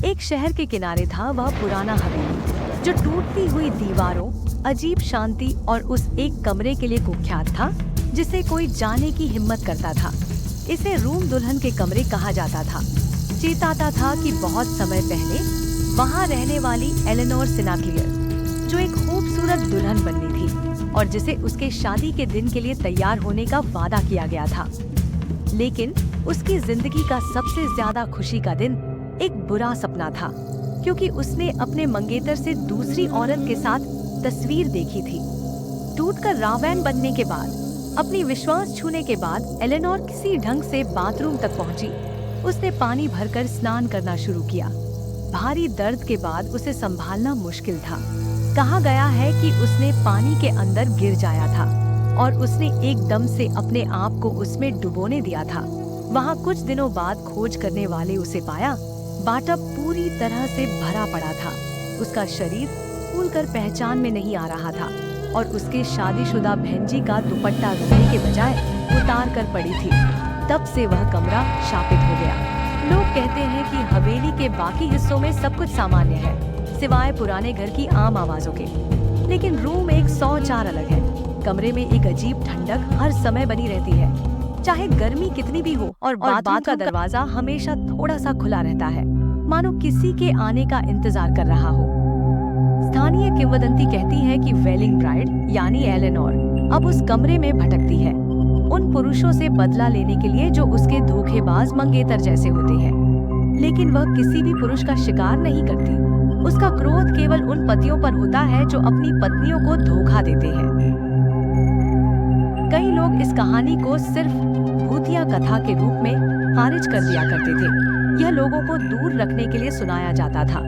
एक शहर के किनारे था वह पुराना हवेली, जो टूटती हुई दीवारों, अजीब शांति और उस एक कमरे के लिए कुख्यात था जिसे कोई जाने की हिम्मत करता था। इसे रूम दुल्हन के कमरे कहा जाता था। चेताता था कि बहुत समय पहले वहाँ रहने वाली एलेनोर सिनाक्लियर, जो एक खूबसूरत दुल्हन बननी थी और जिसे उसके शादी के दिन के लिए तैयार होने का वादा किया गया था। लेकिन उसकी जिंदगी का सबसे ज्यादा खुशी का दिन एक बुरा सपना था, क्योंकि उसने अपने मंगेतर से दूसरी औरत के साथ तस्वीर देखी थी। टूटकर रावैन बनने के बाद, अपनी विश्वास छूने के बाद एलेनोर किसी ढंग से बाथरूम तक पहुंची। उसने पानी भरकर स्नान करना शुरू किया। भारी दर्द के बाद उसे संभालना मुश्किल था। कहा गया है कि उसने पानी के अंदर गिर जाया था और उसने एकदम से अपने आप को उसमें डुबोने दिया था। वहाँ कुछ दिनों बाद खोज करने वाले उसे पाया। बाटअप पूरी तरह से भरा पड़ा था। उसका शरीर फूलकर पहचान में नहीं आ रहा था और उसके शादीशुदा बहनजी का दुपट्टा रोने के बजाय उतार कर पड़ी थी। तब से वह कमरा शापित हो गया। लोग कहते हैं कि हवेली के बाकी हिस्सों में सब कुछ सामान्य है, सिवाय पुराने घर की आम आवाजों के। लेकिन रूम 104 अलग है। कमरे में एक अजीब ठंडक हर समय बनी रहती है, चाहे गर्मी कितनी भी हो, और बाथरूम का दरवाजा हमेशा थोड़ा सा खुला रहता है, मानो किसी के आने का इंतजार कर रहा हो। स्थानीय किंवदंती कहती है कि वेलिंग ब्राइड यानी एलेनोर अब उस कमरे में भटकती है, उन पुरुषों से बदला लेने के लिए जो उसके धोखेबाज मंगेतर जैसे होते हैं। लेकिन वह किसी भी पुरुष का शिकार नहीं करती। उसका क्रोध केवल उन पतियों पर होता है जो अपनी पत्नियों को धोखा देते हैं। कई लोग इस कहानी को सिर्फ भूतिया कथा के रूप में खारिज कर दिया करते थे। यह लोगों को दूर रखने के लिए सुनाया जाता था।